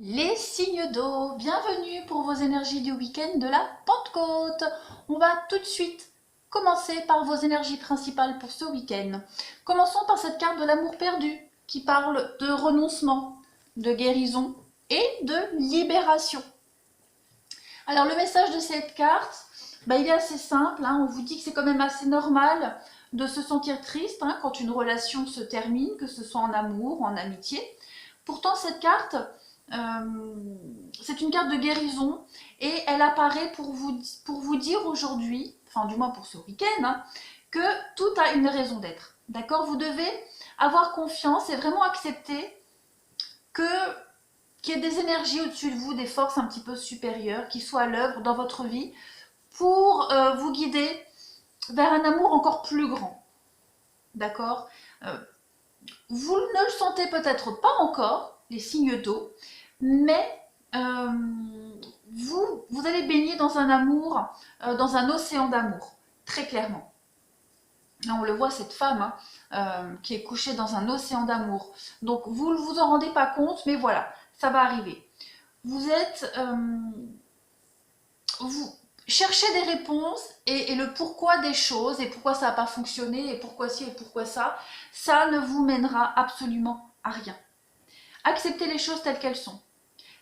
Les signes d'eau, bienvenue pour vos énergies du week-end de la Pentecôte. On va tout de suite commencer par vos énergies principales pour ce week-end. Commençons par cette carte de l'amour perdu qui parle de renoncement, de guérison et de libération. Alors le message de cette carte, il est assez simple, on vous dit que c'est quand même assez normal de se sentir triste quand une relation se termine, que ce soit en amour ou en amitié. Pourtant cette carte, c'est une carte de guérison et elle apparaît pour vous dire aujourd'hui, enfin du moins pour ce week-end, que tout a une raison d'être. D'accord? Vous devez avoir confiance et vraiment accepter que qu'il y ait des énergies au-dessus de vous, des forces un petit peu supérieures qui soient à l'œuvre dans votre vie pour vous guider vers un amour encore plus grand. D'accord? Vous ne le sentez peut-être pas encore, les signes d'eau, mais vous allez baigner dans un amour, dans un océan d'amour, très clairement. Là, on le voit, cette femme qui est couchée dans un océan d'amour. Donc, vous ne vous en rendez pas compte, mais voilà, ça va arriver. Vous êtes... vous cherchez des réponses et le pourquoi des choses, et pourquoi ça n'a pas fonctionné, et pourquoi ci, et pourquoi ça ne vous mènera absolument à rien. Acceptez les choses telles qu'elles sont.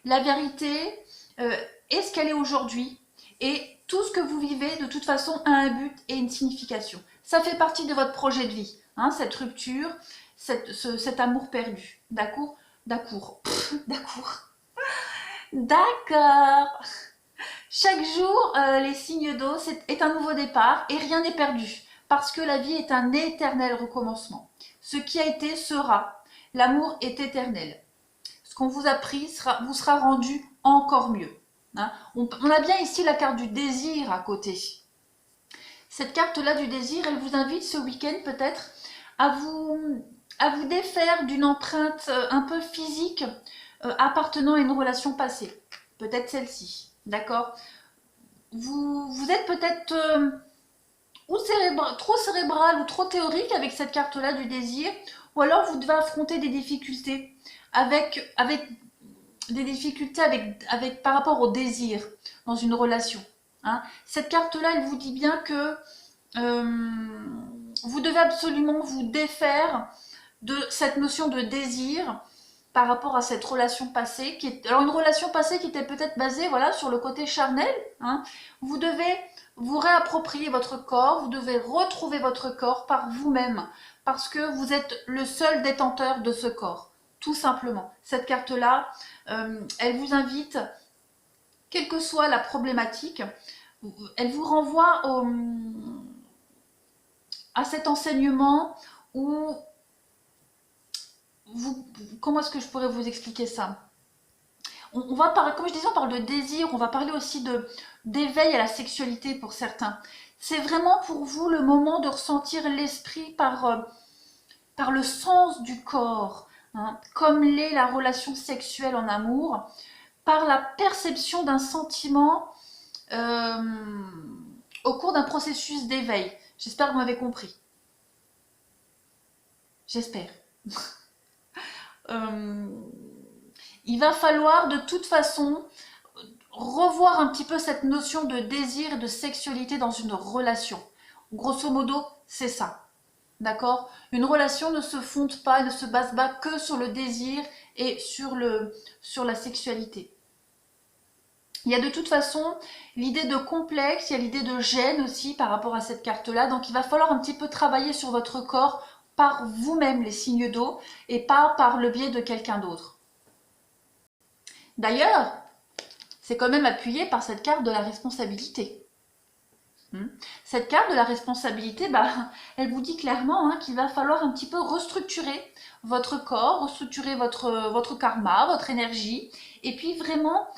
La vérité est ce qu'elle est aujourd'hui, et tout ce que vous vivez de toute façon a un but et une signification. Ça fait partie de votre projet de vie, cette rupture, cet amour perdu. D'accord? D'accord. D'accord. D'accord. Chaque jour, les signes d'eau est un nouveau départ et rien n'est perdu, parce que la vie est un éternel recommencement. Ce qui a été sera. L'amour est éternel. Ce qu'on vous a pris vous sera rendu encore mieux. On a bien ici la carte du désir à côté. Cette carte-là du désir, elle vous invite ce week-end peut-être à vous défaire d'une empreinte un peu physique appartenant à une relation passée. Peut-être celle-ci, d'accord? Vous êtes peut-être trop cérébral ou trop théorique avec cette carte-là du désir, ou alors vous devez affronter des difficultés avec des difficultés par rapport au désir dans une relation. Cette carte-là, elle vous dit bien que vous devez absolument vous défaire de cette notion de désir par rapport à cette relation passée, alors une relation passée qui était peut-être basée sur le côté charnel. Vous devez vous réapproprier votre corps, vous devez retrouver votre corps par vous-même, parce que vous êtes le seul détenteur de ce corps, tout simplement. Cette carte-là, elle vous invite, quelle que soit la problématique, elle vous renvoie à cet enseignement où comment est-ce que je pourrais vous expliquer ça? On va parler, comme je disais, on parle de désir, on va parler aussi d'éveil à la sexualité pour certains. C'est vraiment pour vous le moment de ressentir l'esprit par le sens du corps, comme l'est la relation sexuelle en amour, par la perception d'un sentiment au cours d'un processus d'éveil. J'espère que vous m'avez compris. J'espère. Il va falloir de toute façon revoir un petit peu cette notion de désir et de sexualité dans une relation. Grosso modo, c'est ça. D'accord? Une relation ne se fonde pas, ne se base pas que sur le désir et sur la sexualité. Il y a de toute façon l'idée de complexe, il y a l'idée de gêne aussi par rapport à cette carte-là. Donc il va falloir un petit peu travailler sur votre corps par vous-même, les signes d'eau, et pas par le biais de quelqu'un d'autre. D'ailleurs, c'est quand même appuyé par cette carte de la responsabilité. Cette carte de la responsabilité, elle vous dit clairement qu'il va falloir un petit peu restructurer votre corps, restructurer votre karma, votre énergie, et puis vraiment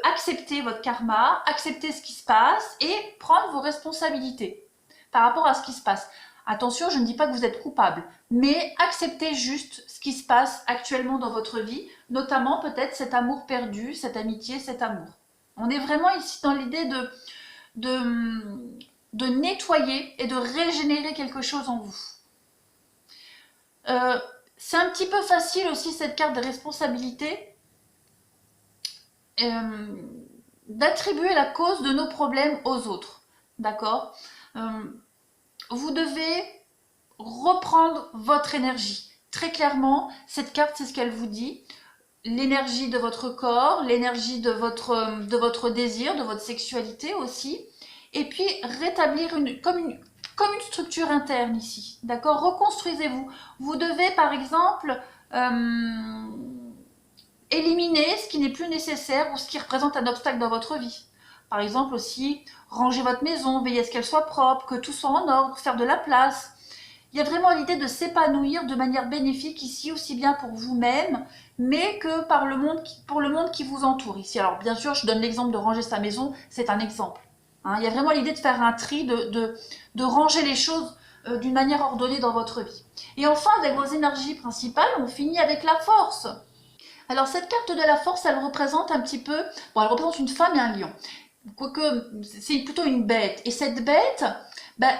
accepter votre karma, accepter ce qui se passe et prendre vos responsabilités par rapport à ce qui se passe. Attention, je ne dis pas que vous êtes coupable, mais acceptez juste ce qui se passe actuellement dans votre vie, notamment peut-être cet amour perdu, cette amitié, cet amour. On est vraiment ici dans l'idée de nettoyer et de régénérer quelque chose en vous. C'est un petit peu facile aussi cette carte de responsabilité d'attribuer la cause de nos problèmes aux autres. D'accord? Vous devez reprendre votre énergie. Très clairement, cette carte, c'est ce qu'elle vous dit. L'énergie de votre corps, l'énergie de votre désir, de votre sexualité aussi. Et puis, rétablir comme une structure interne ici. D'accord? Reconstruisez-vous. Vous devez, par exemple, éliminer ce qui n'est plus nécessaire ou ce qui représente un obstacle dans votre vie. Par exemple aussi, ranger votre maison, veiller à ce qu'elle soit propre, que tout soit en ordre, faire de la place. Il y a vraiment l'idée de s'épanouir de manière bénéfique ici, aussi bien pour vous-même, mais que pour le monde qui vous entoure ici. Alors bien sûr, je donne l'exemple de ranger sa maison, c'est un exemple. Hein, il y a vraiment l'idée de faire un tri, de ranger les choses d'une manière ordonnée dans votre vie. Et enfin, avec vos énergies principales, on finit avec la force. Alors cette carte de la force, elle représente un petit peu, bon, elle représente une femme et un lion. Quoique c'est plutôt une bête. Et cette bête, ben,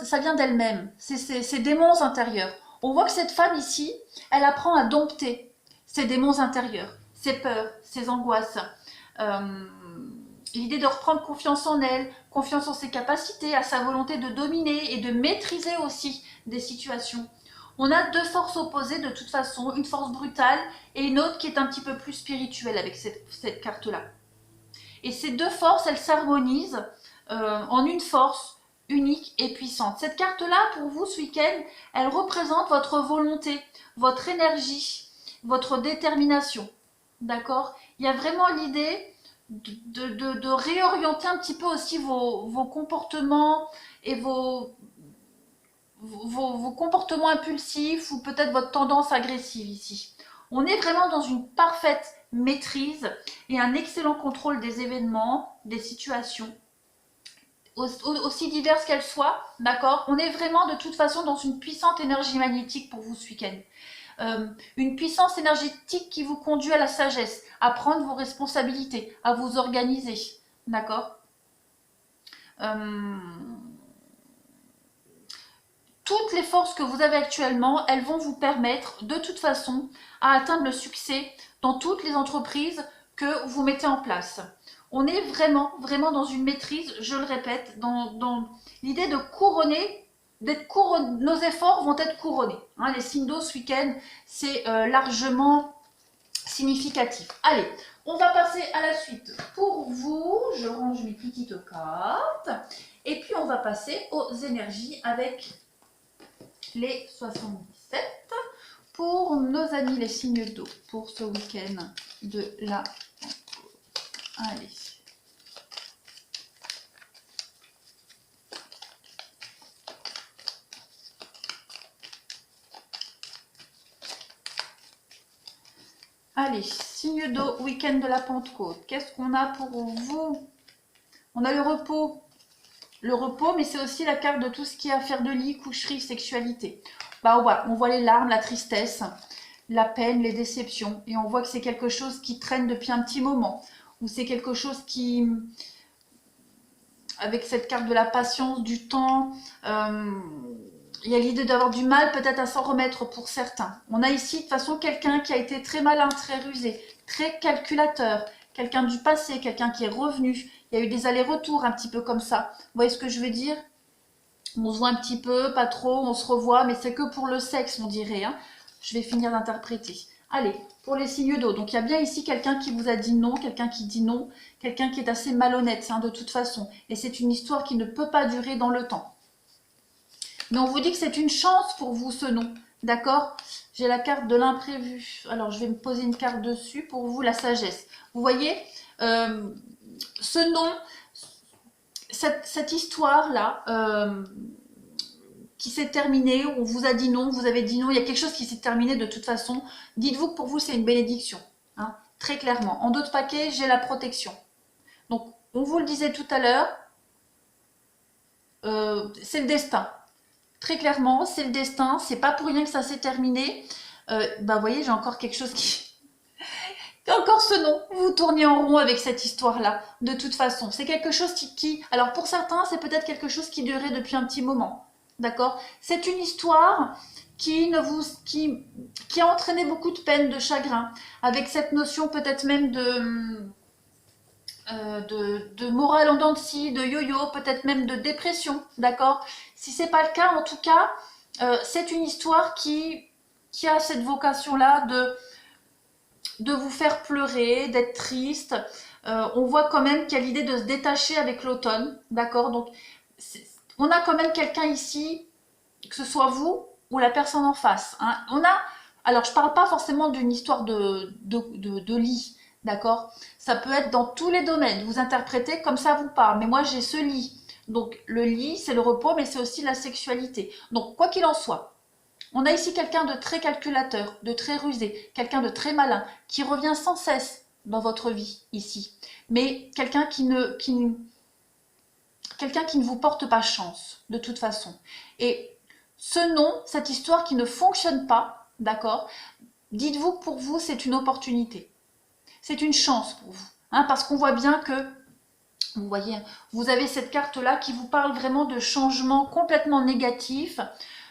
ça vient d'elle-même. C'est ses démons intérieurs. On voit que cette femme ici, elle apprend à dompter ses démons intérieurs, ses peurs, ses angoisses. L'idée de reprendre confiance en elle, confiance en ses capacités, à sa volonté de dominer et de maîtriser aussi des situations. On a deux forces opposées de toute façon, une force brutale et une autre qui est un petit peu plus spirituelle avec cette carte-là. Et ces deux forces, elles s'harmonisent en une force unique et puissante. Cette carte-là, pour vous, ce week-end, elle représente votre volonté, votre énergie, votre détermination. D'accord? Il y a vraiment l'idée de réorienter un petit peu aussi vos comportements et vos comportements impulsifs ou peut-être votre tendance agressive ici. On est vraiment dans une parfaite maîtrise et un excellent contrôle des événements, des situations, aussi diverses qu'elles soient, d'accord? On est vraiment de toute façon dans une puissante énergie magnétique pour vous ce week-end. Une puissance énergétique qui vous conduit à la sagesse, à prendre vos responsabilités, à vous organiser, d'accord? Toutes les forces que vous avez actuellement, elles vont vous permettre de toute façon à atteindre le succès dans toutes les entreprises que vous mettez en place. On est vraiment dans une maîtrise, je le répète, dans l'idée de couronner, nos efforts vont être couronnés. Hein, les signes d'eau ce week-end, c'est largement significatif. Allez, on va passer à la suite. Pour vous, je range mes petites cartes. Et puis on va passer aux énergies avec les 77 pour nos amis les signes d'eau pour ce week-end de la Pentecôte. Allez. Allez, signe d'eau, week-end de la Pentecôte. Qu'est-ce qu'on a pour vous? On a le repos. Le repos, mais c'est aussi la carte de tout ce qui est affaire de lit, coucherie, sexualité. Bah, on voit les larmes, la tristesse, la peine, les déceptions. Et on voit que c'est quelque chose qui traîne depuis un petit moment. Ou c'est quelque chose qui, avec cette carte de la patience, du temps, il y a l'idée d'avoir du mal peut-être à s'en remettre pour certains. On a ici de toute façon quelqu'un qui a été très malin, très rusé, très calculateur, quelqu'un du passé, quelqu'un qui est revenu. Il y a eu des allers-retours un petit peu comme ça. Vous voyez ce que je veux dire? On se voit un petit peu, pas trop, on se revoit, mais c'est que pour le sexe, on dirait. Hein. Je vais finir d'interpréter. Allez, pour les signes d'eau. Donc il y a bien ici quelqu'un qui vous a dit non, quelqu'un qui dit non, quelqu'un qui est assez malhonnête hein, de toute façon. Et c'est une histoire qui ne peut pas durer dans le temps. Mais on vous dit que c'est une chance pour vous ce non. D'accord? J'ai la carte de l'imprévu. Alors je vais me poser une carte dessus pour vous, la sagesse. Vous voyez ce nom, cette histoire-là qui s'est terminée, on vous a dit non, vous avez dit non, il y a quelque chose qui s'est terminé de toute façon. Dites-vous que pour vous, c'est une bénédiction, hein, très clairement. En d'autres paquets, j'ai la protection. Donc, on vous le disait tout à l'heure, c'est le destin. Très clairement, c'est le destin, c'est pas pour rien que ça s'est terminé. Bah, vous voyez, j'ai encore quelque chose qui... Encore ce nom, vous tournez en rond avec cette histoire-là, de toute façon. C'est quelque chose qui... Alors pour certains, c'est peut-être quelque chose qui durait depuis un petit moment, d'accord? C'est une histoire qui a entraîné beaucoup de peine, de chagrin, avec cette notion peut-être même de morale en dents de scie, de yo-yo, peut-être même de dépression, d'accord? Si c'est pas le cas, en tout cas, c'est une histoire qui a cette vocation-là de vous faire pleurer, d'être triste. On voit quand même qu'il y a l'idée de se détacher avec l'automne, d'accord? Donc, on a quand même quelqu'un ici, que ce soit vous ou la personne en face. Hein. Alors je parle pas forcément d'une histoire de lit, d'accord? Ça peut être dans tous les domaines. Vous interprétez comme ça vous parle. Mais moi j'ai ce lit. Donc le lit, c'est le repos, mais c'est aussi la sexualité. Donc quoi qu'il en soit, on a ici quelqu'un de très calculateur, de très rusé, quelqu'un de très malin, qui revient sans cesse dans votre vie ici. Mais quelqu'un quelqu'un qui ne vous porte pas chance, de toute façon. Et ce nom, cette histoire qui ne fonctionne pas, d'accord, dites-vous que pour vous, c'est une opportunité. C'est une chance pour vous. Hein, parce qu'on voit bien que, vous voyez, vous avez cette carte-là qui vous parle vraiment de changements complètement négatifs,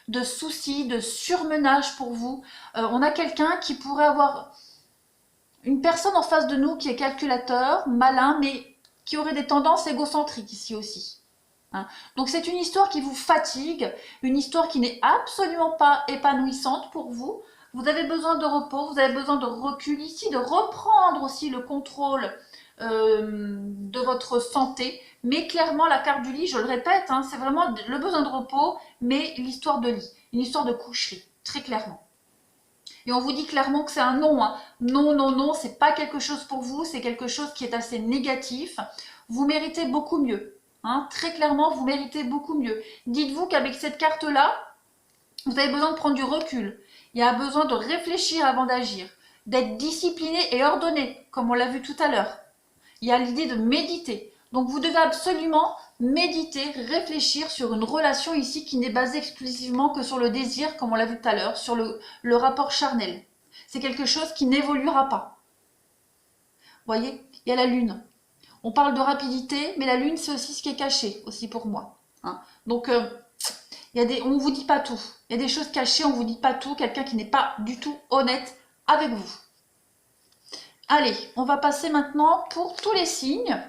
de soucis, de surmenage pour vous. On a quelqu'un qui pourrait avoir une personne en face de nous qui est calculateur, malin, mais qui aurait des tendances égocentriques ici aussi. Hein. Donc c'est une histoire qui vous fatigue, une histoire qui n'est absolument pas épanouissante pour vous. Vous avez besoin de repos, vous avez besoin de recul ici, de reprendre aussi le contrôle de votre santé. Mais clairement, la carte du lit, je le répète, hein, c'est vraiment le besoin de repos, mais l'histoire de lit, une histoire de coucherie, très clairement. Et on vous dit clairement que c'est un non. Hein. Non, non, non, c'est pas quelque chose pour vous, c'est quelque chose qui est assez négatif. Vous méritez beaucoup mieux. Hein. Très clairement, vous méritez beaucoup mieux. Dites-vous qu'avec cette carte-là, vous avez besoin de prendre du recul. Il y a besoin de réfléchir avant d'agir, d'être discipliné et ordonné, comme on l'a vu tout à l'heure. Il y a l'idée de méditer. Donc vous devez absolument méditer, réfléchir sur une relation ici qui n'est basée exclusivement que sur le désir, comme on l'a vu tout à l'heure, sur le rapport charnel. C'est quelque chose qui n'évoluera pas. Vous voyez, il y a la lune. On parle de rapidité, mais la lune, c'est aussi ce qui est caché, aussi pour moi. Hein. Donc, on ne vous dit pas tout. Il y a des choses cachées, on ne vous dit pas tout. Quelqu'un qui n'est pas du tout honnête avec vous. Allez, on va passer maintenant pour tous les signes.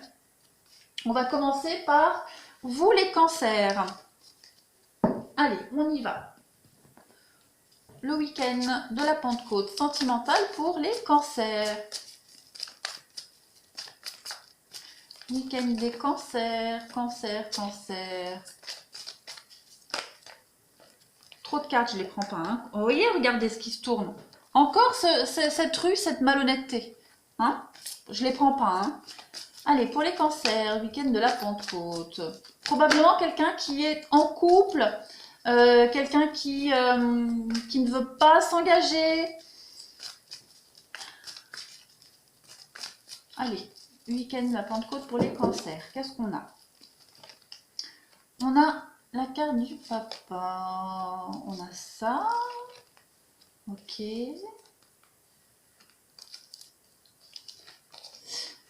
On va commencer par vous les cancers. Allez, on y va. Le week-end de la Pentecôte sentimentale pour les cancers. Week-end des cancers, cancer. Trop de cartes, je ne les prends pas. Hein. Vous voyez, regardez ce qui se tourne. Encore cette rue, cette malhonnêteté. Hein, je ne les prends pas. Hein. Allez, pour les cancers, week-end de la Pentecôte. Probablement quelqu'un qui est en couple, quelqu'un qui ne veut pas s'engager. Allez, week-end de la Pentecôte pour les cancers. Qu'est-ce qu'on a? On a la carte du papa. On a ça. Ok.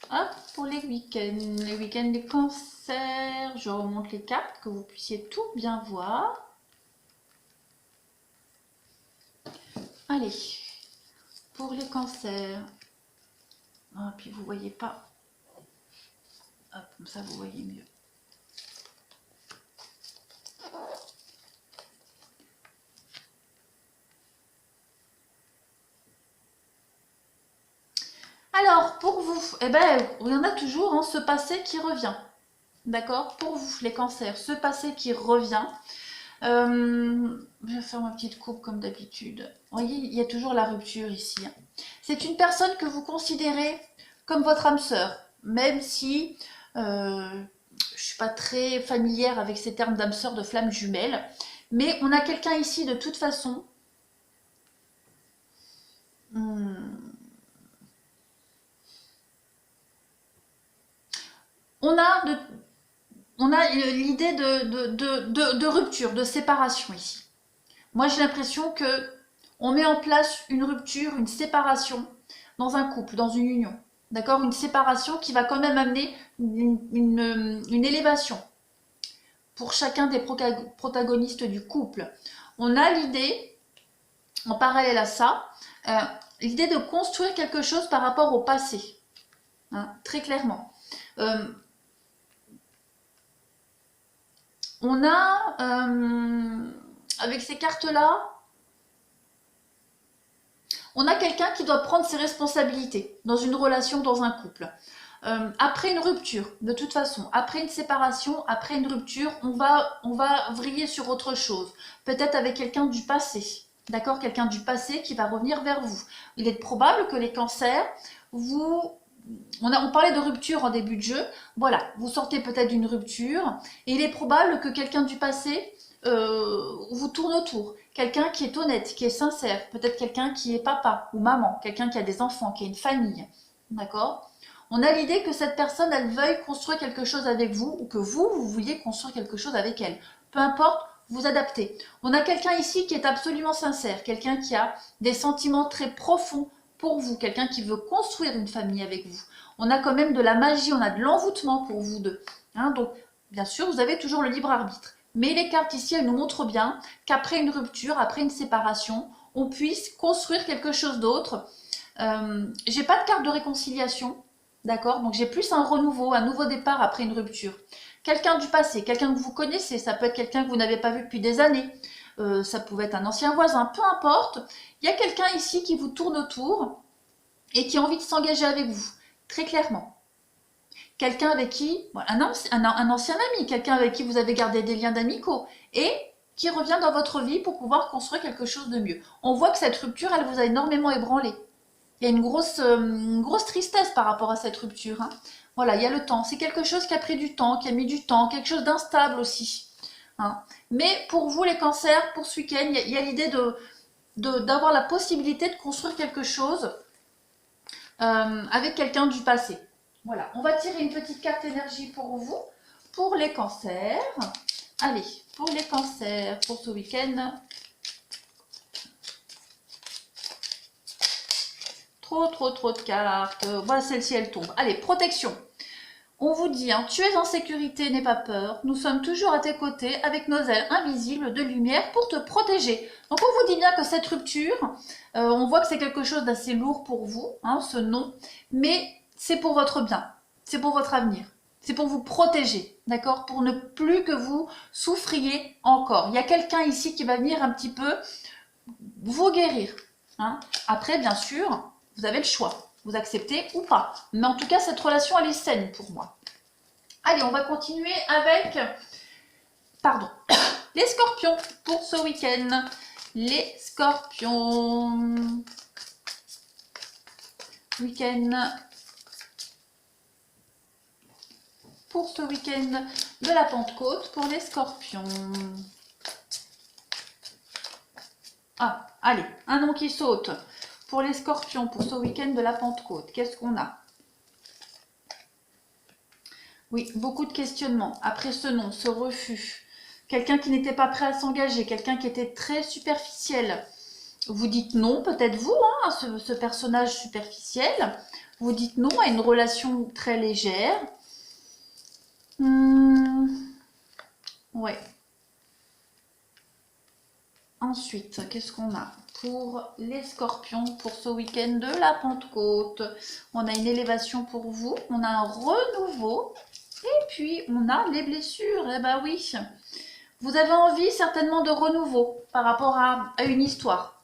Hop, pour les week-ends des cancers, je remonte les cartes, que vous puissiez tout bien voir. Allez, pour les cancers, ah, puis vous voyez pas, hop, comme ça vous voyez mieux. Alors, pour vous, eh ben, il y en a toujours, hein, ce passé qui revient. D'accord? Pour vous, les cancers, ce passé qui revient. Je vais faire ma petite coupe comme d'habitude. Vous voyez, il y a toujours la rupture ici. Hein. C'est une personne que vous considérez comme votre âme sœur, même si je ne suis pas très familière avec ces termes d'âme sœur, de flamme jumelle. Mais on a quelqu'un ici de toute façon. On a l'idée de rupture, de séparation ici. Moi, j'ai l'impression que on met en place une rupture, une séparation dans un couple, dans une union. D'accord? Une séparation qui va quand même amener une élévation pour chacun des protagonistes du couple. On a l'idée en parallèle à ça, l'idée de construire quelque chose par rapport au passé, hein, très clairement. On a, avec ces cartes-là, on a quelqu'un qui doit prendre ses responsabilités dans une relation, dans un couple. Après une rupture, de toute façon, après une séparation, après une rupture, on va vriller sur autre chose. Peut-être avec quelqu'un du passé, d'accord? Quelqu'un du passé qui va revenir vers vous. Il est probable que les cancers, on parlait de rupture en début de jeu, voilà, vous sortez peut-être d'une rupture, et il est probable que quelqu'un du passé vous tourne autour. Quelqu'un qui est honnête, qui est sincère, peut-être quelqu'un qui est papa ou maman, quelqu'un qui a des enfants, qui a une famille, d'accord? On a l'idée que cette personne, elle veuille construire quelque chose avec vous, ou que vous vouliez construire quelque chose avec elle. Peu importe, vous adaptez. On a quelqu'un ici qui est absolument sincère, quelqu'un qui a des sentiments très profonds pour vous, quelqu'un qui veut construire une famille avec vous. On a quand même de la magie, on a de l'envoûtement pour vous deux. Hein, donc, bien sûr, vous avez toujours le libre arbitre. Mais les cartes ici, elles nous montrent bien qu'après une rupture, après une séparation, on puisse construire quelque chose d'autre. J'ai pas de carte de réconciliation, d'accord? Donc j'ai plus un renouveau, un nouveau départ après une rupture. Quelqu'un du passé, quelqu'un que vous connaissez, ça peut être quelqu'un que vous n'avez pas vu depuis des années, ça pouvait être un ancien voisin, peu importe. Il y a quelqu'un ici qui vous tourne autour et qui a envie de s'engager avec vous, très clairement. Quelqu'un avec qui, un ancien ami, quelqu'un avec qui vous avez gardé des liens d'amicaux et qui revient dans votre vie pour pouvoir construire quelque chose de mieux. On voit que cette rupture, elle vous a énormément ébranlé. Il y a une grosse tristesse par rapport à cette rupture. Hein. Voilà, il y a le temps. C'est quelque chose qui a pris du temps, qui a mis du temps, quelque chose d'instable aussi. Hein. Mais pour vous, les cancers, pour ce week-end, il y a l'idée d'avoir la possibilité de construire quelque chose avec quelqu'un du passé. Voilà, on va tirer une petite carte énergie pour vous, pour les cancers. Allez, pour les cancers, pour ce week-end. Trop de cartes. Voilà, celle-ci, elle tombe. Allez, protection. On vous dit, hein, tu es en sécurité, n'aie pas peur. Nous sommes toujours à tes côtés avec nos ailes invisibles de lumière pour te protéger. Donc on vous dit bien que cette rupture, on voit que c'est quelque chose d'assez lourd pour vous, hein, ce nom, mais c'est pour votre bien, c'est pour votre avenir, c'est pour vous protéger, d'accord? Pour ne plus que vous souffriez encore. Il y a quelqu'un ici qui va venir un petit peu vous guérir. Hein. Après, bien sûr, vous avez le choix. Vous acceptez ou pas. Mais en tout cas, cette relation, elle est saine pour moi. Allez, on va continuer avec, pardon, les scorpions pour ce week-end. Les scorpions. Week-end. Pour ce week-end de la Pentecôte, pour les scorpions. Ah, allez, un nom qui saute. Pour les scorpions, pour ce week-end de la Pentecôte, qu'est-ce qu'on a? Oui, beaucoup de questionnements. Après ce non, ce refus. Quelqu'un qui n'était pas prêt à s'engager, quelqu'un qui était très superficiel. Vous dites non, peut-être vous, hein, à ce personnage superficiel. Vous dites non à une relation très légère. Ouais. Ensuite, qu'est-ce qu'on a? Pour les scorpions, pour ce week-end de la Pentecôte, on a une élévation pour vous, on a un renouveau, et puis on a les blessures. Eh ben oui, vous avez envie certainement de renouveau par rapport à une histoire.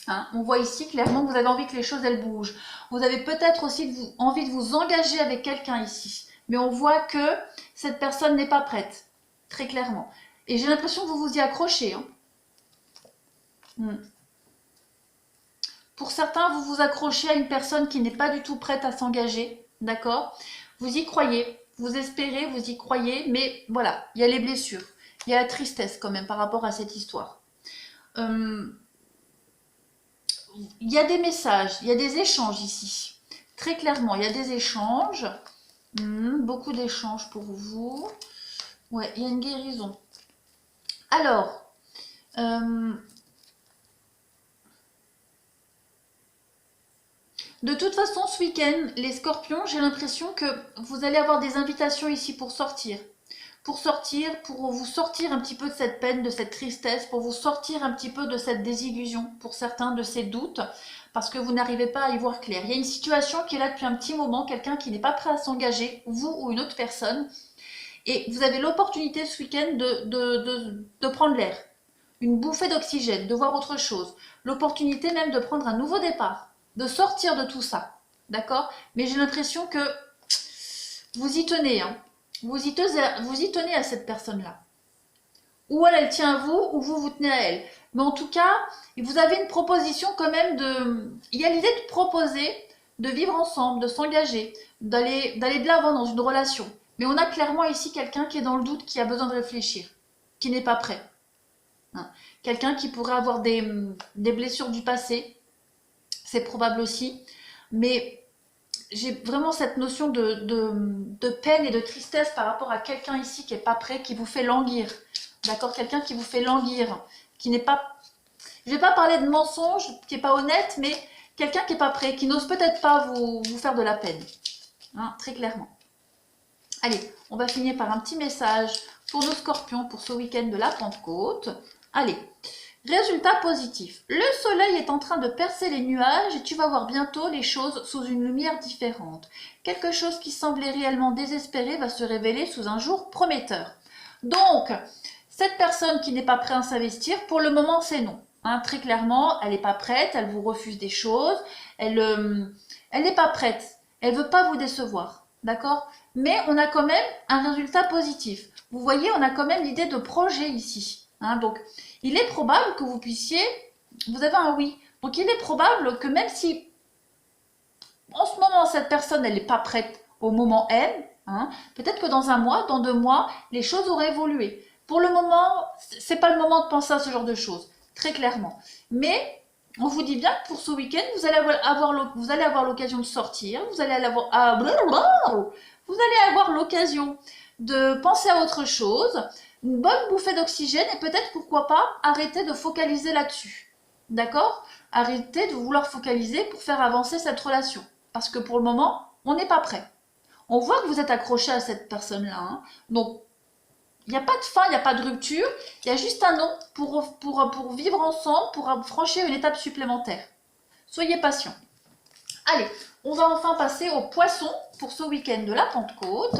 Hein, on voit ici clairement que vous avez envie que les choses elles bougent. Vous avez peut-être aussi envie de vous engager avec quelqu'un ici, mais on voit que cette personne n'est pas prête, très clairement. Et j'ai l'impression que vous vous y accrochez. Hein. Pour certains, vous vous accrochez à une personne qui n'est pas du tout prête à s'engager, d'accord? Vous y croyez, vous espérez, vous y croyez, mais voilà, il y a les blessures, il y a la tristesse quand même par rapport à cette histoire. Il y a des messages, il y a des échanges ici. Très clairement, il y a des échanges, beaucoup d'échanges pour vous. Ouais, il y a une guérison. Alors, de toute façon, ce week-end, les scorpions, j'ai l'impression que vous allez avoir des invitations ici pour sortir. pour sortir, pour vous sortir un petit peu de cette peine, de cette tristesse, pour vous sortir un petit peu de cette désillusion, pour certains de ces doutes, parce que vous n'arrivez pas à y voir clair. Il y a une situation qui est là depuis un petit moment, quelqu'un qui n'est pas prêt à s'engager, vous ou une autre personne, et vous avez l'opportunité ce week-end de prendre l'air, une bouffée d'oxygène, de voir autre chose, l'opportunité même de prendre un nouveau départ, de sortir de tout ça, d'accord? Mais j'ai l'impression que vous y tenez, hein. Vous y tenez à cette personne-là. Ou elle tient à vous, ou vous tenez à elle. Mais en tout cas, vous avez une proposition quand même de... Il y a l'idée de proposer, de vivre ensemble, de s'engager, d'aller de l'avant dans une relation. Mais on a clairement ici quelqu'un qui est dans le doute, qui a besoin de réfléchir, qui n'est pas prêt. Hein. Quelqu'un qui pourrait avoir des blessures du passé, c'est probable aussi. Mais j'ai vraiment cette notion de peine et de tristesse par rapport à quelqu'un ici qui n'est pas prêt, qui vous fait languir. D'accord? Quelqu'un qui vous fait languir, qui n'est pas... Je ne vais pas parler de mensonge, qui n'est pas honnête, mais quelqu'un qui n'est pas prêt, qui n'ose peut-être pas vous faire de la peine. Hein, très clairement. Allez, on va finir par un petit message pour nos scorpions pour ce week-end de la Pentecôte. Allez, résultat positif. Le soleil est en train de percer les nuages et tu vas voir bientôt les choses sous une lumière différente. Quelque chose qui semblait réellement désespéré va se révéler sous un jour prometteur. Donc, cette personne qui n'est pas prête à s'investir, pour le moment, c'est non. Hein, très clairement, elle n'est pas prête, elle vous refuse des choses, elle n'est pas prête, elle ne veut pas vous décevoir. D'accord? Mais on a quand même un résultat positif. Vous voyez, on a quand même l'idée de projet ici. Hein, donc, il est probable que vous puissiez... Vous avez un oui. Donc, il est probable que même si, en ce moment, cette personne, elle n'est pas prête au moment M, hein, peut-être que dans un mois, dans 2 mois, les choses auraient évolué. Pour le moment, c'est pas le moment de penser à ce genre de choses, très clairement. Mais on vous dit bien que pour ce week-end, vous allez avoir l'occasion de sortir, vous allez avoir l'occasion de penser à autre chose, une bonne bouffée d'oxygène et peut-être, pourquoi pas, arrêter de focaliser là-dessus. D'accord? Arrêter de vouloir focaliser pour faire avancer cette relation. Parce que pour le moment, on n'est pas prêt. On voit que vous êtes accroché à cette personne-là. Hein. Donc, il n'y a pas de fin, il n'y a pas de rupture. Il y a juste un non pour vivre ensemble, pour franchir une étape supplémentaire. Soyez patients. Allez, on va enfin passer aux poissons pour ce week-end de la Pentecôte.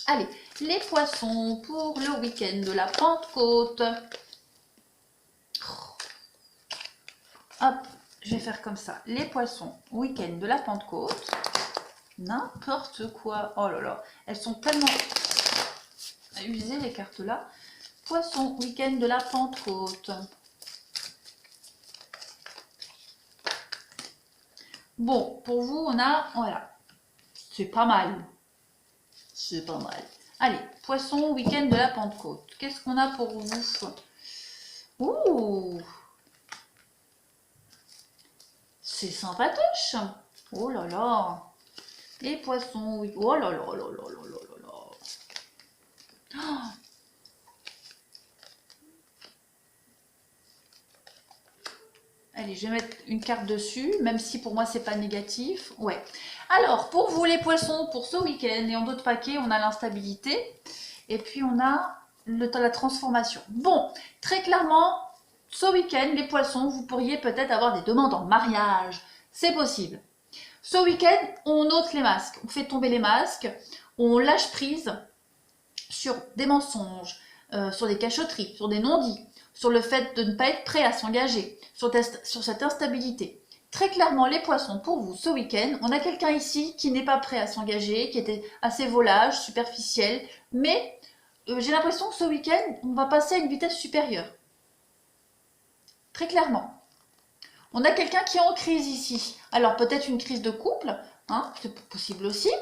Allez, les poissons pour le week-end de la Pentecôte. Hop, je vais faire comme ça. Les poissons, week-end de la Pentecôte. N'importe quoi. Oh là là, elles sont tellement usées les cartes là. Poissons, week-end de la Pentecôte. Bon, pour vous, on a... Voilà. C'est pas mal. C'est pas mal. Allez, poisson, week-end de la Pentecôte. Qu'est-ce qu'on a pour vous? Ouh! C'est sympatoche. Oh là là. Les poissons, oui. Oh là là là là là là là. Oh. Allez, je vais mettre une carte dessus, même si pour moi c'est pas négatif. Ouais. Alors, pour vous les poissons, pour ce week-end, et en d'autres paquets, on a l'instabilité. Et puis on a la transformation. Bon, très clairement, ce week-end, les poissons, vous pourriez peut-être avoir des demandes en mariage. C'est possible. Ce week-end, on ôte les masques. On fait tomber les masques. On lâche prise sur des mensonges, sur des cachotteries, sur des non-dits, sur le fait de ne pas être prêt à s'engager, sur cette instabilité. Très clairement, les poissons, pour vous, ce week-end, on a quelqu'un ici qui n'est pas prêt à s'engager, qui était assez volage, superficiel, mais j'ai l'impression que ce week-end, on va passer à une vitesse supérieure. Très clairement. On a quelqu'un qui est en crise ici. Alors peut-être une crise de couple, hein, c'est possible aussi.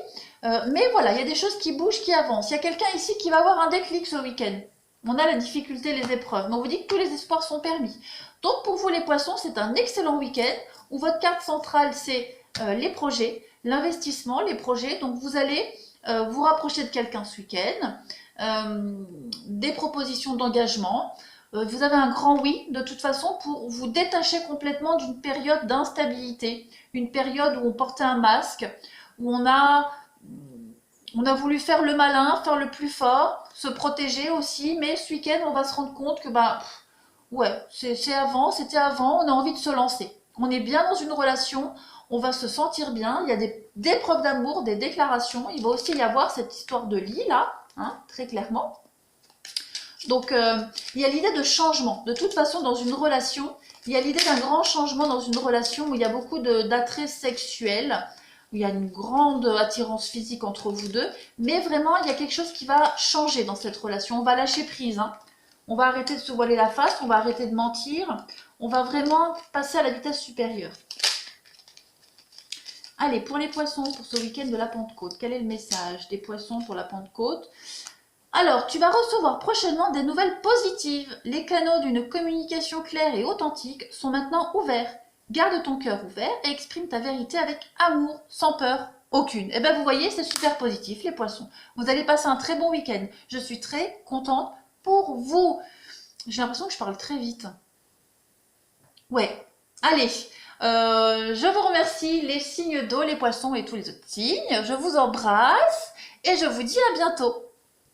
Mais voilà, il y a des choses qui bougent, qui avancent. Il y a quelqu'un ici qui va avoir un déclic ce week-end. On a la difficulté, les épreuves. Mais on vous dit que tous les espoirs sont permis. Donc pour vous les poissons, c'est un excellent week-end où votre carte centrale, c'est les projets, l'investissement, les projets. Donc vous allez vous rapprocher de quelqu'un ce week-end. Des propositions d'engagement. Vous avez un grand oui, de toute façon, pour vous détacher complètement d'une période d'instabilité, une période où on portait un masque, où on a On a voulu faire le malin, faire le plus fort, se protéger aussi, mais ce week-end, on va se rendre compte que, bah, ouais, c'était avant, on a envie de se lancer. On est bien dans une relation, on va se sentir bien, il y a des preuves d'amour, des déclarations, il va aussi y avoir cette histoire de lit, là, hein, très clairement. Donc, il y a l'idée de changement. De toute façon, dans une relation, il y a l'idée d'un grand changement dans une relation où il y a beaucoup d'attrait sexuel, où il y a une grande attirance physique entre vous deux, mais vraiment, il y a quelque chose qui va changer dans cette relation. On va lâcher prise, hein. On va arrêter de se voiler la face, on va arrêter de mentir, on va vraiment passer à la vitesse supérieure. Allez, pour les poissons, pour ce week-end de la Pentecôte, quel est le message des poissons pour la Pentecôte? Alors, tu vas recevoir prochainement des nouvelles positives. Les canaux d'une communication claire et authentique sont maintenant ouverts. Garde ton cœur ouvert et exprime ta vérité avec amour, sans peur aucune. Et bien, vous voyez, c'est super positif, les poissons. Vous allez passer un très bon week-end. Je suis très contente pour vous. J'ai l'impression que je parle très vite. Ouais. Allez, je vous remercie, les signes d'eau, les poissons et tous les autres signes. Je vous embrasse et je vous dis à bientôt.